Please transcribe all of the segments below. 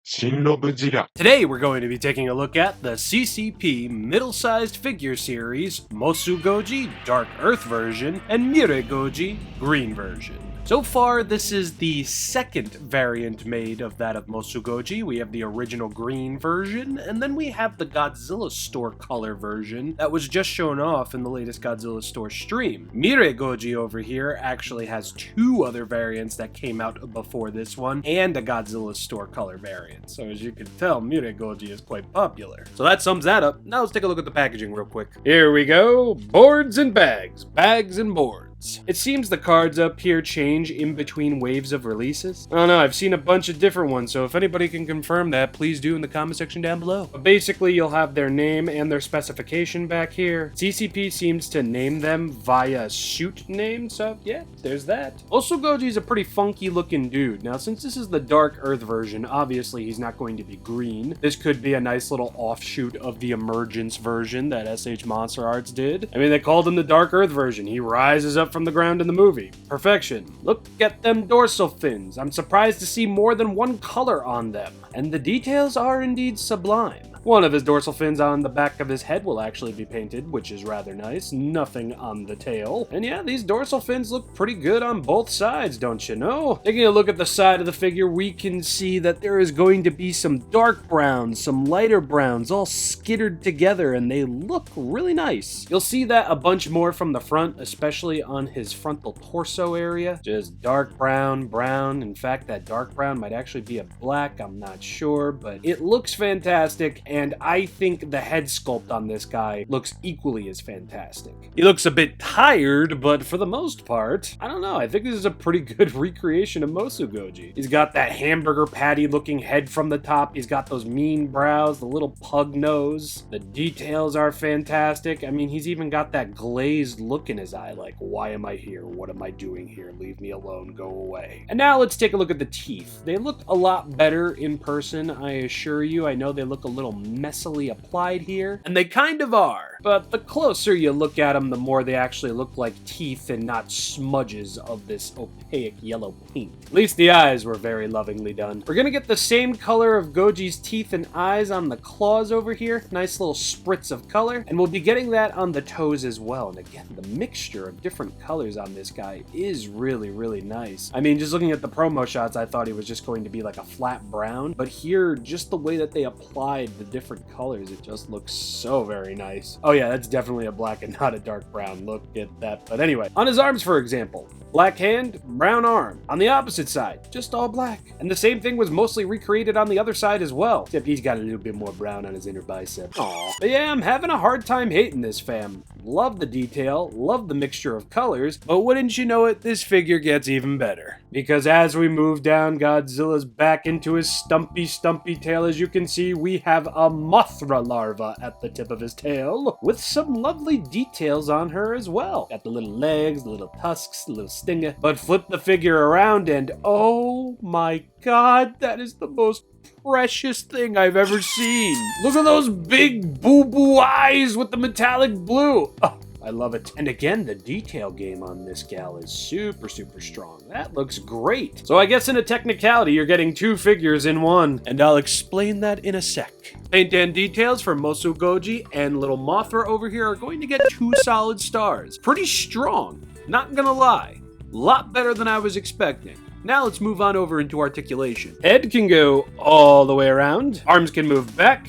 ShinRobjira. Today we're going to be taking a look at the CCP middle-sized figure series, MosuGoji Dark Earth version, and MireGoji Green version. So far, this is the second variant made of that of MosuGoji. We have the original green version, and then we have the Godzilla Store color version that was just shown off in the latest Godzilla Store stream. MireGoji over here actually has two other variants that came out before this one, and a Godzilla Store color variant. So as you can tell, MireGoji is quite popular. So that sums that up. Now let's take a look at the packaging real quick. Here we go. Boards and bags. Bags and boards. It seems the cards up here change in between waves of releases. I don't know, I've seen a bunch of different ones, so if anybody can confirm that, please do in the comment section down below. But basically, you'll have their name and their specification back here. CCP seems to name them via suit name, so yeah, there's that. MosuGoji is a pretty funky looking dude. Now, since this is the Dark Earth version, obviously he's not going to be green. This could be a nice little offshoot of the Emergence version that SH Monster Arts did. I mean, they called him the Dark Earth version. He rises up from the ground in the movie. Perfection. Look at them dorsal fins. I'm surprised to see more than one color on them. And the details are indeed sublime. One of his dorsal fins on the back of his head will actually be painted, which is rather nice. Nothing on the tail. And yeah, these dorsal fins look pretty good on both sides, don't you know? Taking a look at the side of the figure, we can see that there is going to be some dark browns, some lighter browns, all skittered together, and they look really nice. You'll see that a bunch more from the front, especially on his frontal torso area. Just dark brown, brown. In fact, that dark brown might actually be a black, I'm not sure, but it looks fantastic. And I think the head sculpt on this guy looks equally as fantastic. He looks a bit tired, but for the most part, I don't know, I think this is a pretty good recreation of MosuGoji. He's got that hamburger patty looking head from the top, he's got those mean brows, the little pug nose, the details are fantastic. I mean, he's even got that glazed look in his eye, like, why am I here? What am I doing here? Leave me alone, go away. And now let's take a look at the teeth. They look a lot better in person, I assure you. I know they look a little messily applied here, and they kind of are, but the closer you look at them, the more they actually look like teeth and not smudges of this opaque yellow paint. At least the eyes were very lovingly done. We're gonna get the same color of Goji's teeth and eyes on the claws over here, nice little spritz of color, and we'll be getting that on the toes as well. And again, the mixture of different colors on this guy is really, really nice. I mean, just looking at the promo shots, I thought he was just going to be like a flat brown, but here, just the way that they applied the different colors, it just looks so very nice. Oh yeah, that's definitely a black and not a dark brown. Look at that. But anyway, on his arms, for example, black hand, brown arm. On the opposite side, just all black. And the same thing was mostly recreated on the other side as well, except he's got a little bit more brown on his inner bicep. Aww. But yeah, I'm having a hard time hating this fam. Love the detail, love the mixture of colors, but wouldn't you know it, this figure gets even better. Because as we move down Godzilla's back into his stumpy tail, as you can see, we have a Mothra larva at the tip of his tail, with some lovely details on her as well. Got the little legs, the little tusks, the little stinger. But flip the figure around and oh my god, that is the most precious thing I've ever seen. Look at those big boo-boo eyes with the metallic blue. Oh, I love it. And again, the detail game on this gal is super strong. That looks great. So I guess in a technicality, you're getting two figures in one, and I'll explain that in a sec. Paint and details for MosuGoji and little Mothra over here are going to get 2 solid stars. Pretty strong, not gonna lie. A lot better than I was expecting. Now let's move on over into articulation. Head can go all the way around. Arms can move back.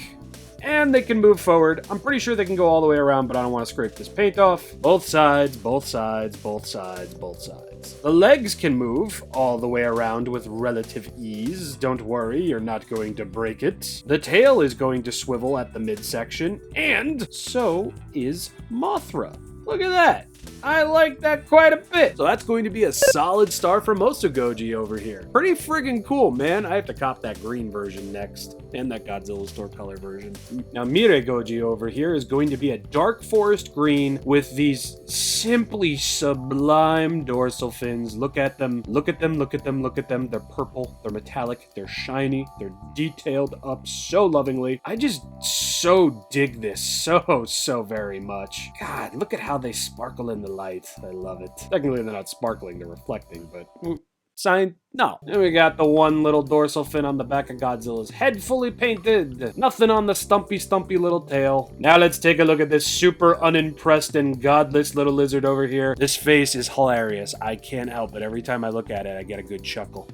And they can move forward. I'm pretty sure they can go all the way around, but I don't want to scrape this paint off. Both sides, both sides, both sides, both sides. The legs can move all the way around with relative ease. Don't worry, you're not going to break it. The tail is going to swivel at the midsection, and so is Mothra. Look at that. I like that quite a bit. So that's going to be a solid star for MosuGoji over here. Pretty friggin' cool, man. I have to cop that green version next. And that Godzilla Store color version. Now, MireGoji over here is going to be a dark forest green with these simply sublime dorsal fins. Look at them. Look at them. Look at them. Look at them. They're purple. They're metallic. They're shiny. They're detailed up so lovingly. I just so dig this so very much. God, look at how they sparkle in the light. I love it. Technically, they're not sparkling. They're reflecting, but No. And we got the one little dorsal fin on the back of Godzilla's head fully painted. Nothing on the stumpy little tail. Now let's take a look at this super unimpressed and godless little lizard over here. This face is hilarious. I can't help it. Every time I look at it, I get a good chuckle.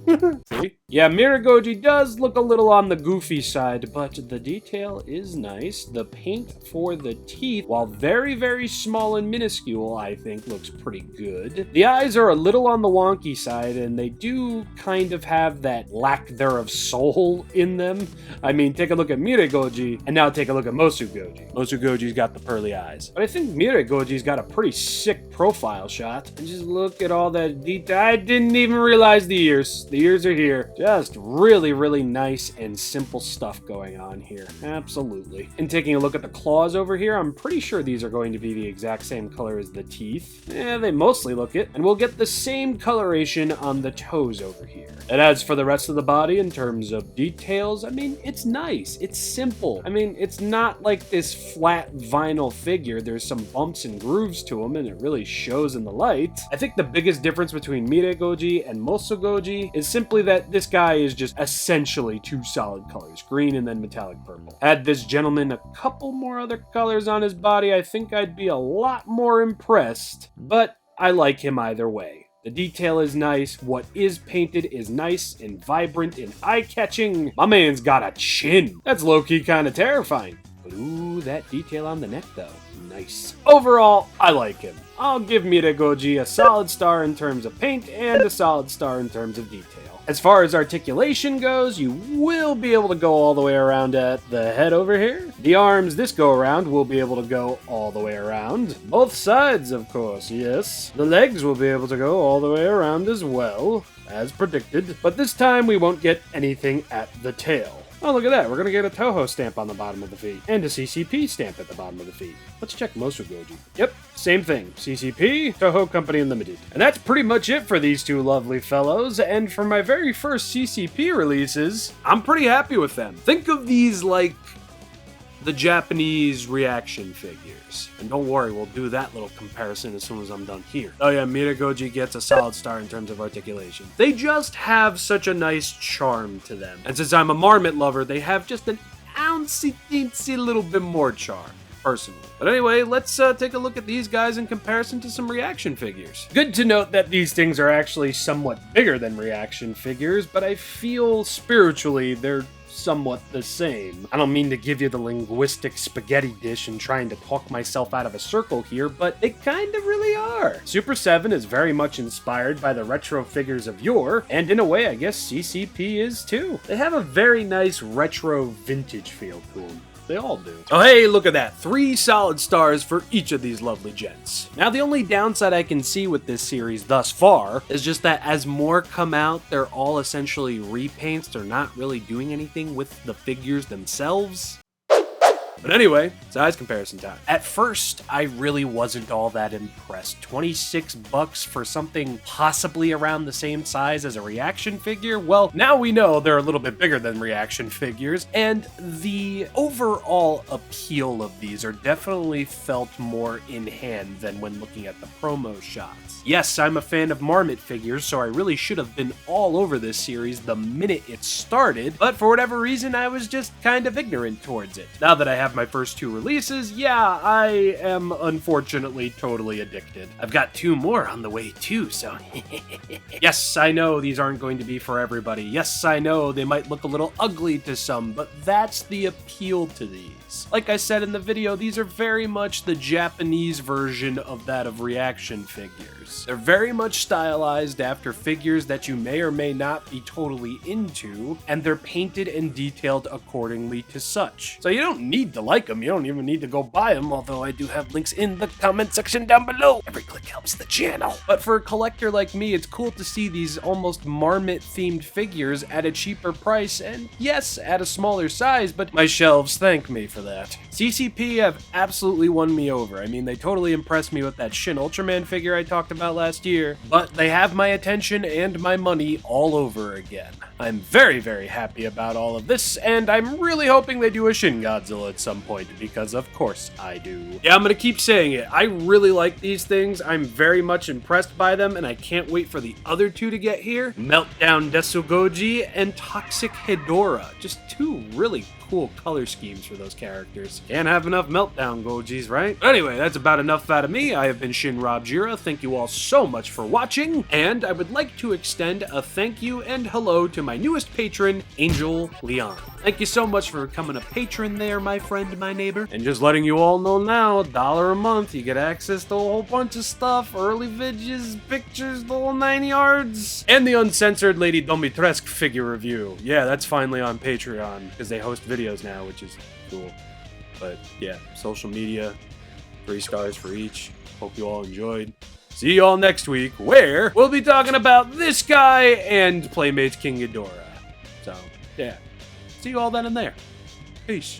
See? Yeah, MireGoji does look a little on the goofy side, but the detail is nice. The paint for the teeth, while very, very small and minuscule, I think looks pretty good. The eyes are a little on the wonky side, and they do kind of have that lack thereof soul in them. I mean, take a look at MireGoji, and now take a look at MosuGoji. MosuGoji's got the pearly eyes. But I think MireGoji's got a pretty sick profile shot. And just look at all that detail. I didn't even realize the ears. The ears are here. Just really, really nice and simple stuff going on here. Absolutely. And taking a look at the claws over here, I'm pretty sure these are going to be the exact same color as the teeth. Yeah, they mostly look it. And we'll get the same coloration on the toes over here. And as for the rest of the body in terms of details, I mean, it's nice. It's simple. I mean, it's not like this flat vinyl figure. There's some bumps and grooves to them, and it really shows in the light. I think the biggest difference between MireGoji and MosuGoji is simply that this guy is just essentially two solid colors, green and then metallic purple. Had this gentleman a couple more other colors on his body, I think I'd be a lot more impressed, but I like him either way. The detail is nice, what is painted is nice and vibrant and eye-catching. My man's got a chin. That's low-key kind of terrifying. But ooh, that detail on the neck though, nice. Overall, I like him. I'll give MireGoji a solid star in terms of paint and a solid star in terms of detail. As far as articulation goes, you will be able to go all the way around at the head over here. The arms this go around will be able to go all the way around. Both sides, of course, yes. The legs will be able to go all the way around as well, as predicted. But this time we won't get anything at the tail. Oh, look at that. We're going to get a Toho stamp on the bottom of the feet. And a CCP stamp at the bottom of the feet. Let's check MosuGoji. Yep, same thing. CCP, Toho Company Unlimited. And that's pretty much it for these two lovely fellows. And for my very first CCP releases, I'm pretty happy with them. Think of these like the Japanese reaction figures. And don't worry, we'll do that little comparison as soon as I'm done here. Oh yeah, MireGoji gets a solid star in terms of articulation. They just have such a nice charm to them. And since I'm a Marmot lover, they have just an ouncy-teensy little bit more charm. Personally. But anyway, let's take a look at these guys in comparison to some reaction figures. Good to note that these things are actually somewhat bigger than reaction figures, but I feel spiritually they're somewhat the same. I don't mean to give you the linguistic spaghetti dish and trying to talk myself out of a circle here, but they kind of really are. Super 7 is very much inspired by the retro figures of yore, and in a way I guess CCP is too. They have a very nice retro vintage feel to them. They all do. Oh hey, look at that. 3 solid stars for each of these lovely gents. Now the only downside I can see with this series thus far is just that as more come out, they're all essentially repaints. They're not really doing anything with the figures themselves. But anyway, size comparison time. At first, I really wasn't all that impressed. $26 for something possibly around the same size as a reaction figure? Well, now we know they're a little bit bigger than reaction figures, and the overall appeal of these are definitely felt more in hand than when looking at the promo shots. Yes, I'm a fan of Marmot figures, so I really should have been all over this series the minute it started, but for whatever reason, I was just kind of ignorant towards it. Now that I have my first 2 releases, yeah, I am unfortunately totally addicted. I've got 2 more on the way too, so yes, I know these aren't going to be for everybody. Yes, I know they might look a little ugly to some, but that's the appeal to these. Like I said in the video, these are very much the Japanese version of that of reaction figures. They're very much stylized after figures that you may or may not be totally into, and they're painted and detailed accordingly to such. So you don't need to like them, you don't even need to go buy them, although I do have links in the comment section down below. Every click helps the channel. But for a collector like me, it's cool to see these almost Marmot-themed figures at a cheaper price, and yes, at a smaller size, but my shelves thank me for that. CCP have absolutely won me over. I mean, they totally impressed me with that Shin Ultraman figure I talked about about last year, but they have my attention and my money all over again. I'm very, very happy about all of this, and I'm really hoping they do a Shin Godzilla at some point, because of course I do. Yeah, I'm gonna keep saying it. I really like these things. I'm very much impressed by them, and I can't wait for the other two to get here. Meltdown MosuGoji and Toxic Hedorah. Just two really cool color schemes for those characters. Can't have enough Meltdown Gojis, right? But anyway, that's about enough out of me. I have been ShinRobjira. Thank you all so much for watching, and I would like to extend a thank you and hello to my newest patron, Angel Leon. Thank you so much for becoming a patron there, my friend, my neighbor. And just letting you all know now, $1 a month, you get access to a whole bunch of stuff, early videos, pictures, the whole 9 yards, and the uncensored Lady Domitresque figure review. Yeah, that's finally on Patreon, because they host videos now, which is cool. But yeah, social media, 3 stars for each. Hope you all enjoyed. See you all next week, where we'll be talking about this guy and Playmates King Ghidorah. So, yeah. See you all then and there. Peace.